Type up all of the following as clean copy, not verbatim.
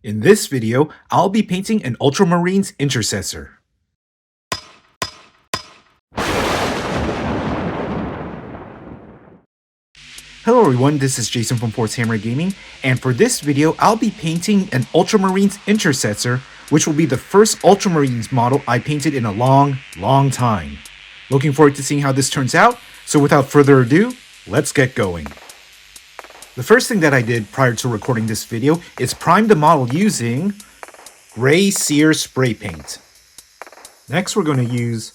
In this video, I'll be painting an Ultramarines Intercessor. Hello everyone, this is Jason from Force Hammer Gaming, and for this video, I'll be painting an Ultramarines Intercessor, which will be the first Ultramarines model I painted in a long time. Looking forward to seeing how this turns out, so without further ado, let's get going. The first thing that I did prior to recording this video is prime the model using gray Seer spray paint. Next, we're going to use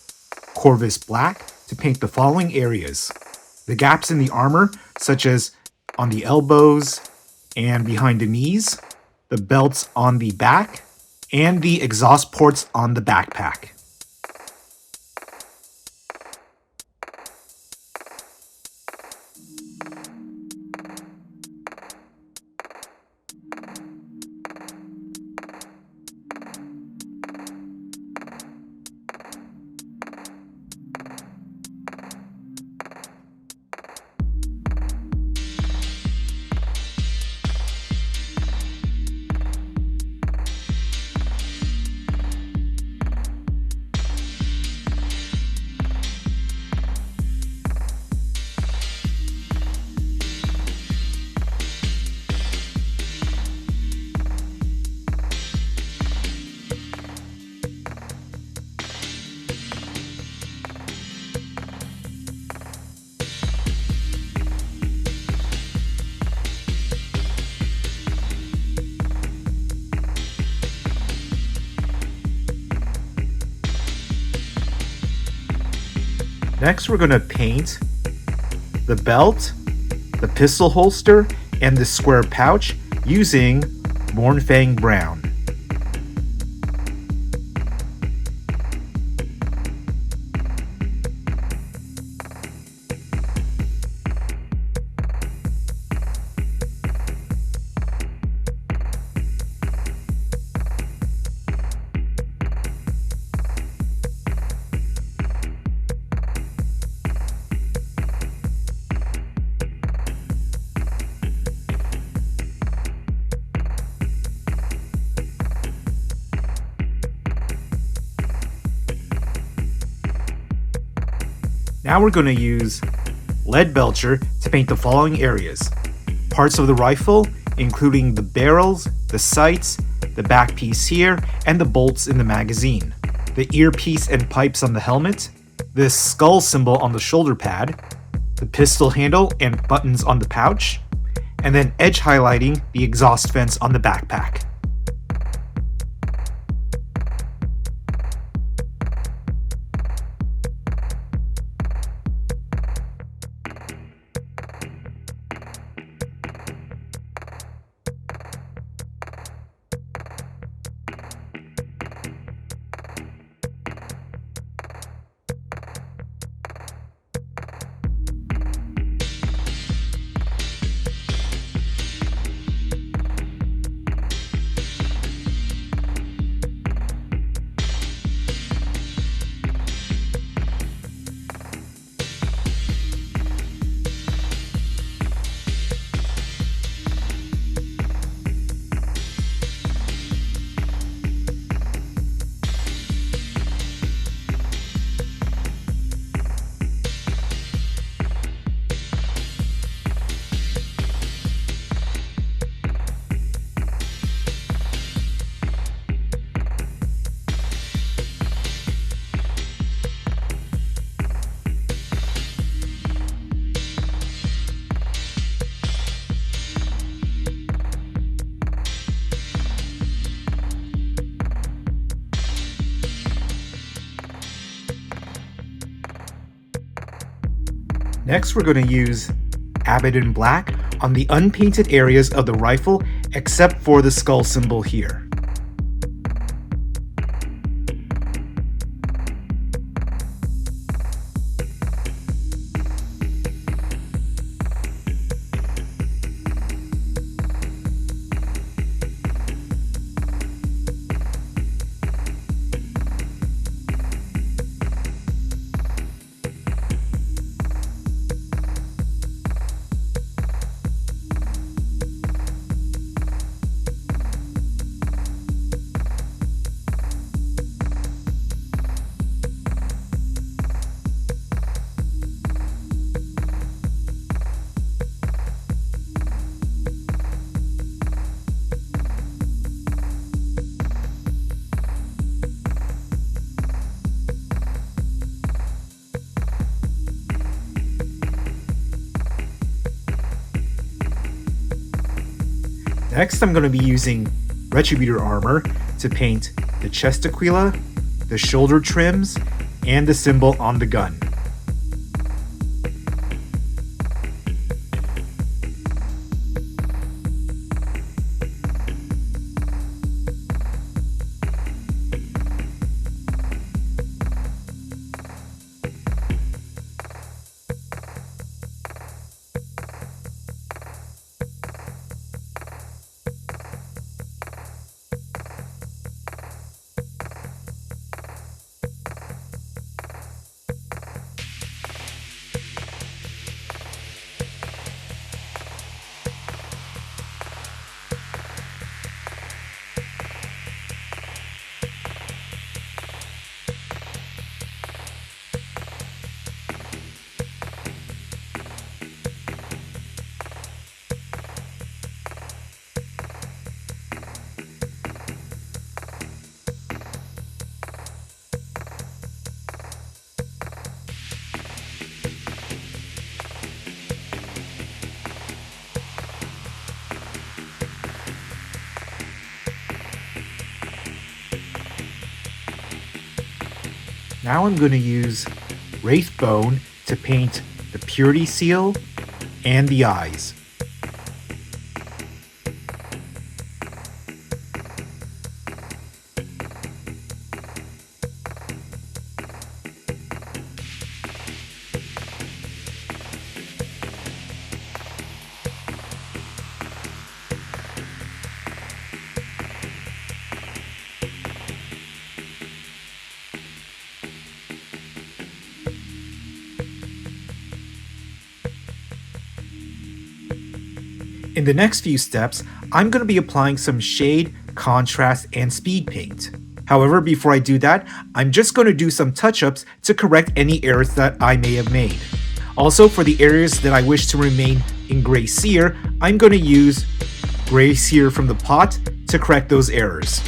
Corvus Black to paint the following areas: the gaps in the armor, such as on the elbows and behind the knees, the belts on the back, and the exhaust ports on the backpack. Next, we're going to paint the belt, the pistol holster, and the square pouch using Mournfang Brown. Now we're going to use Leadbelcher to paint the following areas: parts of the rifle, including the barrels, the sights, the back piece here, and the bolts in the magazine, the earpiece and pipes on the helmet, the skull symbol on the shoulder pad, the pistol handle and buttons on the pouch, and then edge highlighting the exhaust vents on the backpack. Next, we're going to use Abaddon Black on the unpainted areas of the rifle, except for the skull symbol here. Next, I'm going to be using Retributor Armour to paint the chest aquila, the shoulder trims, and the symbol on the gun. Now I'm going to use Wraithbone to paint the purity seal and the eyes. In the next few steps, I'm going to be applying some shade, contrast, and speed paint. However, before I do that, I'm just going to do some touch-ups to correct any errors that I may have made. Also, for the areas that I wish to remain in Gray Seer, I'm going to use Gray Seer from the pot to correct those errors.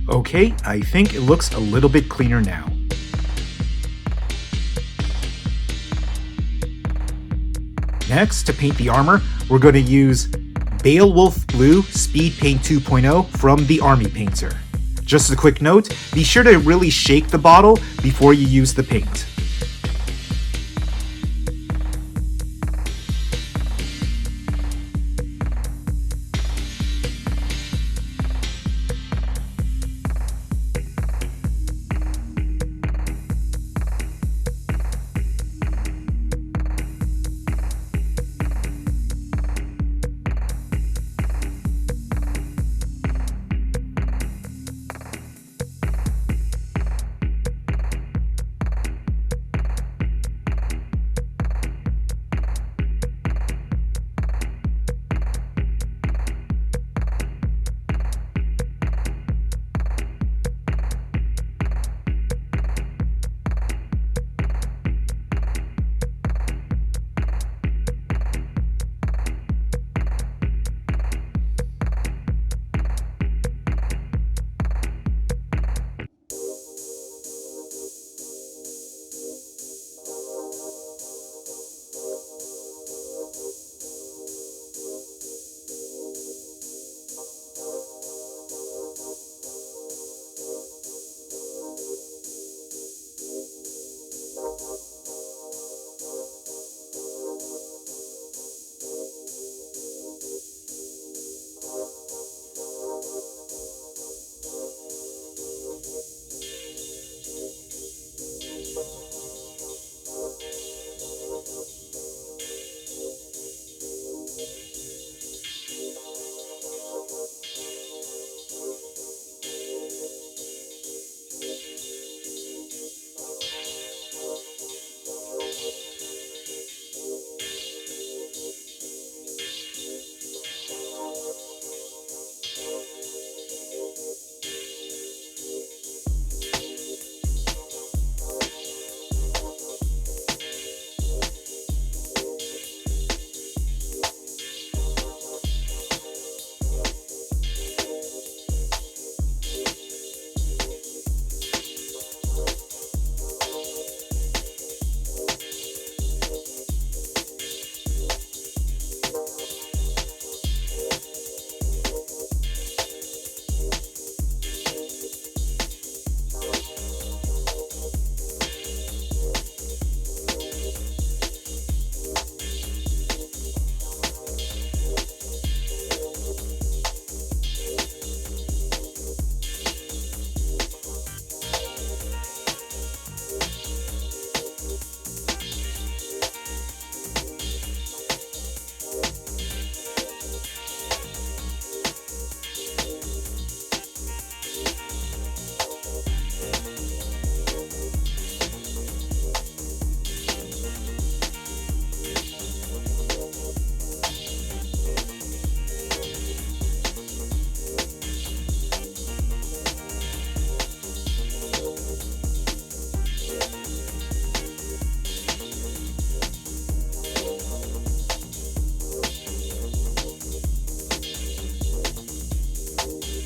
Okay, I think it looks a little bit cleaner now. Next, to paint the armor, we're going to use Beowulf Blue Speed Paint 2.0 from the Army Painter. Just a quick note, be sure to really shake the bottle before you use the paint.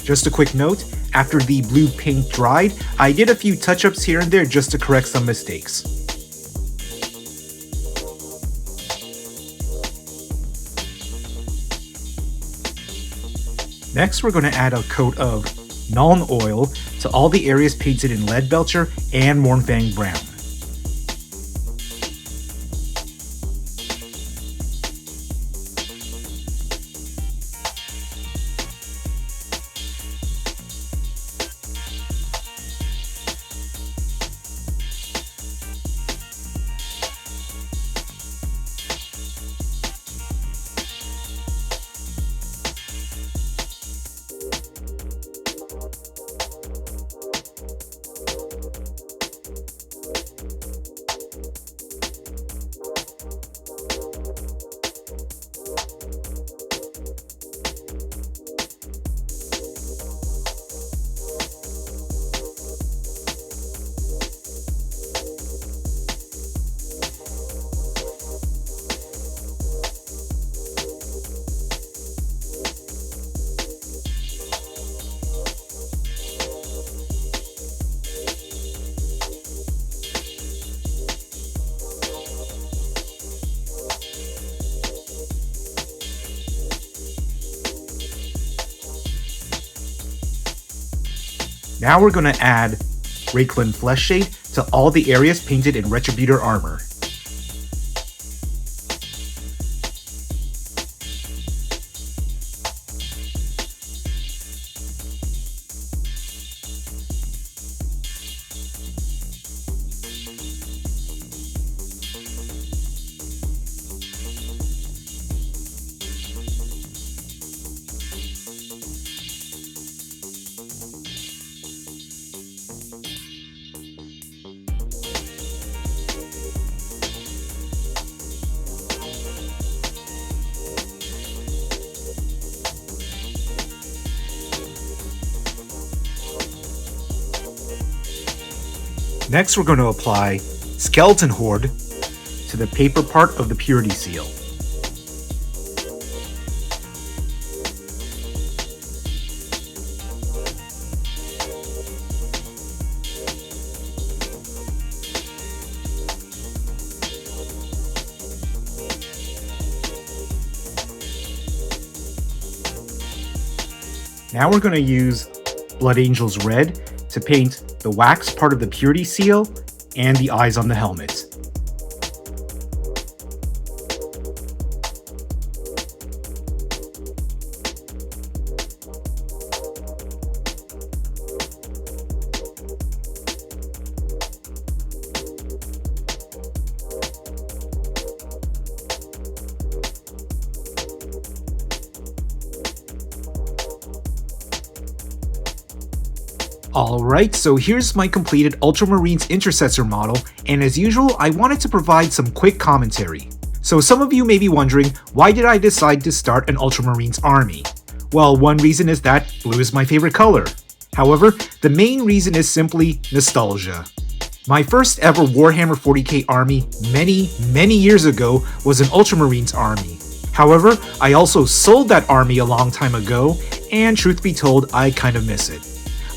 Just a quick note, after the blue paint dried, I did a few touch-ups here and there just to correct some mistakes. Next, we're going to add a coat of Nuln Oil to all the areas painted in Leadbelcher and Mournfang Brown. Now we're going to add Reikland Fleshshade to all the areas painted in Retributor Armour. Next, we're going to apply Skeleton Horde to the paper part of the Purity Seal. Now we're going to use Blood Angel's Red to paint the wax part of the Purity Seal and the eyes on the helmet. Alright, so here's my completed Ultramarines Intercessor model, and as usual, I wanted to provide some quick commentary. So some of you may be wondering, why did I decide to start an Ultramarines army? Well, one reason is that blue is my favorite color. However, the main reason is simply nostalgia. My first ever Warhammer 40k army many years ago was an Ultramarines army. However, I also sold that army a long time ago, and truth be told, I kind of miss it.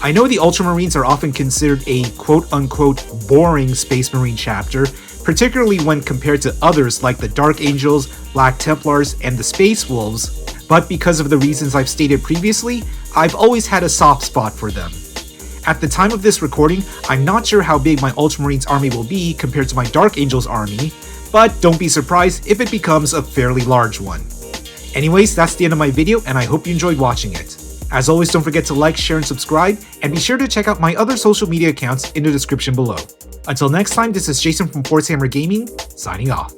I know the Ultramarines are often considered a quote-unquote boring Space Marine chapter, particularly when compared to others like the Dark Angels, Black Templars, and the Space Wolves, but because of the reasons I've stated previously, I've always had a soft spot for them. At the time of this recording, I'm not sure how big my Ultramarines army will be compared to my Dark Angels army, but don't be surprised if it becomes a fairly large one. Anyways, that's the end of my video, and I hope you enjoyed watching it. As always, don't forget to like, share, and subscribe, and be sure to check out my other social media accounts in the description below. Until next time, this is Jason from Force Hammer Gaming, signing off.